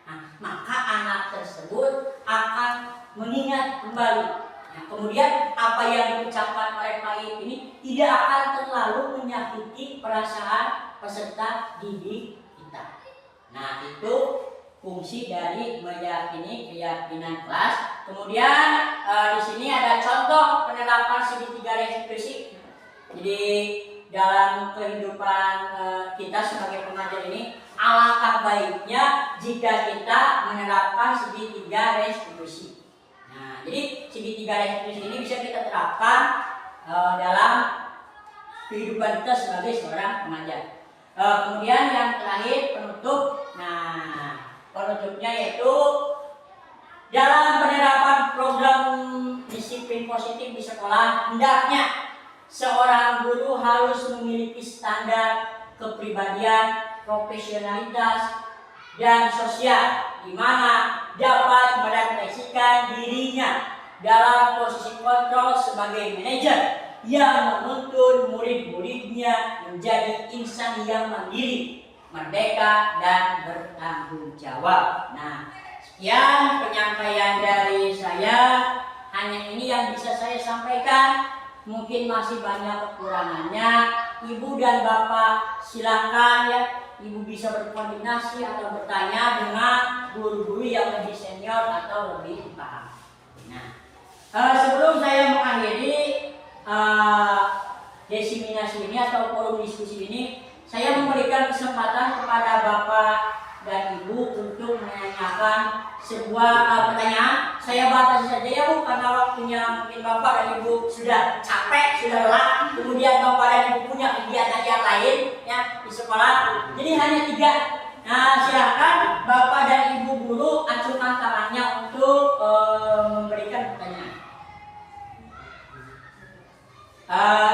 Nah, maka anak tersebut akan mengingat kembali. Nah, kemudian apa yang diucapkan oleh Pak Iye ini tidak akan terlalu menyakiti perasaan peserta didik kita. Nah, itu fungsi dari meyakini keyakinan kelas. Kemudian di sini ada contoh penerapan segitiga restitusi. Jadi dalam kehidupan kita sebagai pengajar ini, alangkah baiknya jika kita menerapkan segitiga restitusi. Nah, jadi segitiga restitusi ini bisa kita terapkan dalam kehidupan kita sebagai seorang pengajar. Kemudian yang terakhir penutup. Nah, penutupnya yaitu dalam penerapan program disiplin positif di sekolah, hendaknya seorang guru harus memiliki standar kepribadian, profesionalitas, dan sosial di mana dapat merefleksikan dirinya dalam posisi kontrol sebagai manajer yang menuntun murid-muridnya menjadi insan yang mandiri, merdeka, dan bertanggung jawab. Nah, sekian penyampaian dari saya. Hanya ini yang bisa saya sampaikan. Mungkin masih banyak kekurangannya. Ibu dan Bapak silakan ya, Ibu bisa berkoordinasi atau bertanya dengan guru-guru yang lebih senior atau lebih paham. Nah, sebelum saya mengakhiri desiminasi ini atau forum diskusi ini, saya memberikan kesempatan kepada Bapak dan Ibu untuk menanyakan sebuah pertanyaan. Saya batasi saja ya Bu, karena waktunya mungkin Bapak dan Ibu sudah capek, sudah lelah, kemudian Bapak dan Ibu punya kegiatan yang lain ya di sekolah. Jadi hanya 3. Nah, silakan Bapak dan Ibu guru acungkan tangannya untuk memberikan pertanyaan.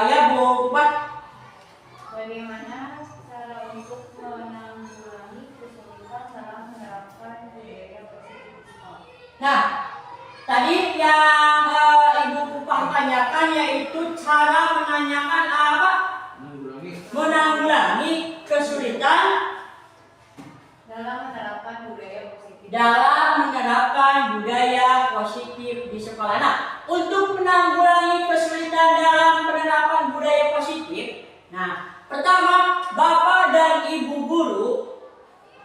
Ya Bu Bupati. Bagaimana cara untuk menanggulangi kesulitan dalam menerapkan budaya positif di sekolah? Nah, tadi yang Ibu Kupang tanyakan yaitu cara menanyakan apa? Menanggulangi kesulitan Dalam menerapkan budaya positif. dalam menerapkan budaya positif di sekolah. Nah, untuk menanggulangi kesulitan dalam penerapan budaya positif, nah, pertama Bapak dan Ibu guru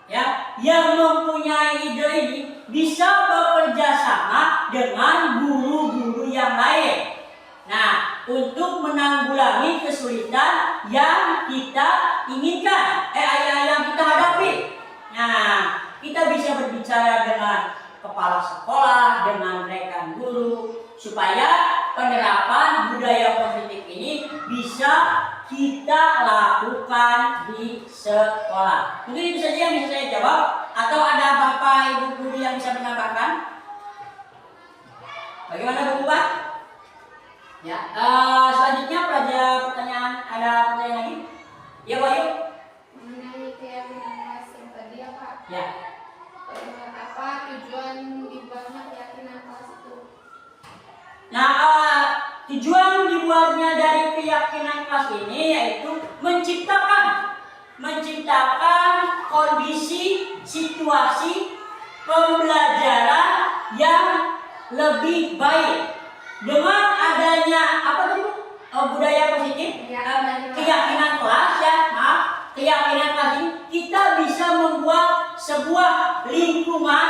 ya yang mempunyai ide ini bisa bekerja sama dengan guru-guru yang lain. Nah, untuk menanggulangi kesulitan yang kita inginkan, yang kita hadapi. Nah, kita bisa berbicara dengan kepala sekolah, dengan rekan guru, supaya penerapan budaya positif ini bisa kita lakukan di sekolah. Mungkin itu saja yang bisa saya jawab. Atau ada Bapak Ibu guru yang bisa menambahkan? Bagaimana Bu Bupati? Ya, selanjutnya pertanyaan, ada pertanyaan lagi? Ya, Bayu. Mengenai keyakinan kelas yang tadi ya Pak. Ya. Apa tujuan dibuatnya keyakinan kelas itu? Nah, tujuan dibuatnya dari keyakinan kelas ini yaitu menciptakan kondisi, situasi pembelajaran yang lebih baik dengan adanya apa tadi Bu? Budaya positif, keyakinan kelas ya, keyakinan kelas ini kita bisa membuat sebuah lingkungan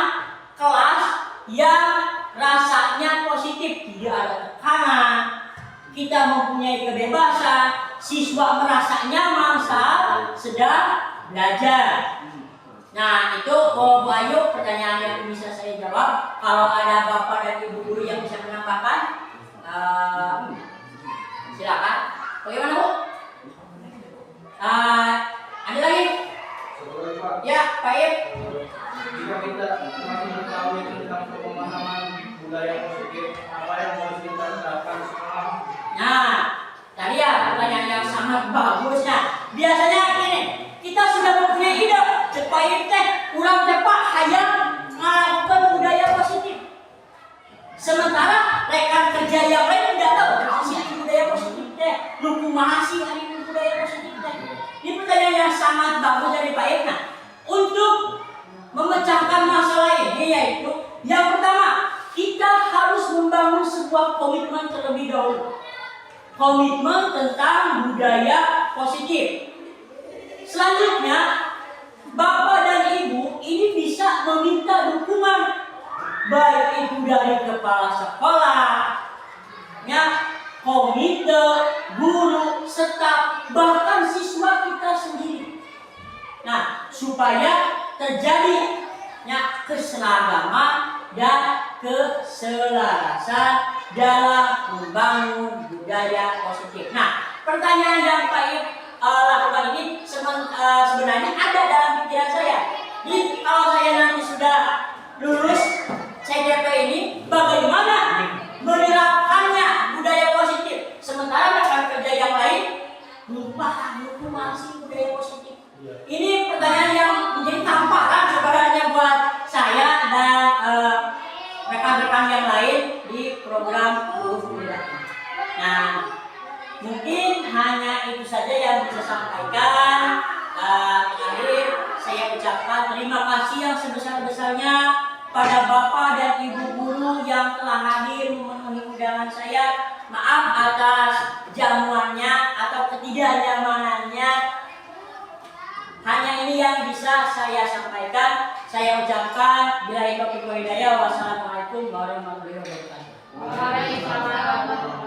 kelas yang rasanya positif, tidak ada tekanan, kita mempunyai kebebasan, siswa merasa nyaman saat sedang belajar. Nah, itu Bu Ayu pertanyaan yang bisa saya jawab. Kalau ada Bapak dan Ibu guru yang bisa menambahkan, silakan. Bagaimana Bu? Ada lagi? Ya, Pak Ip. Jika kita masih mengetahui tentang pemahaman budaya positif, apa yang harus kita terapkan di sekolah? Nah, tadi ya pertanyaan yang sangat bagus. Nah, biasanya ini kita sudah mempunyai ide supaya teh kurang tepat hayang melakukan budaya positif. Sementara rekan kerja yang lain tidak tahu hasil budaya positif teh, lu kumaha sih hari budaya positif teh. Ini pertanyaan yang sangat bagus dari Pak Ip. Nah, untuk memecahkan masalah ini yaitu yang pertama, kita harus membangun sebuah komitmen terlebih dahulu. Komitmen tentang budaya positif. Selanjutnya, Bapak dan Ibu ini bisa meminta dukungan baik itu dari kepala sekolah, ya, komite, guru, staf bahkan siswa kita sendiri. Nah, supaya terjadinya keseragaman dan keselarasan dalam membangun budaya positif. Nah, pertanyaan yang Pak lakukan ini sebenarnya ada dalam pikiran saya. Jadi kalau saya nanti sudah lulus CDP ini, bagaimana menerapkannya budaya positif? Sementara rekan kerja yang lain lupa masih budaya positif. Ini pertanyaan yang menjadi tamparan sebenarnya buat saya dan rekan-rekan yang lain di program Guru Budaya. Nah, mungkin hanya itu saja yang bisa sampaikan. Terakhir saya ucapkan terima kasih yang sebesar-besarnya pada Bapak dan Ibu guru yang telah hadir memenuhi undangan saya. Maaf atas jamuannya atau ketidaknyamanannya. Hanya ini yang bisa saya sampaikan. Saya ucapkan billahi taufiq wal hidayah. Wassalamualaikum warahmatullahi wabarakatuh. Waalaikumsalam.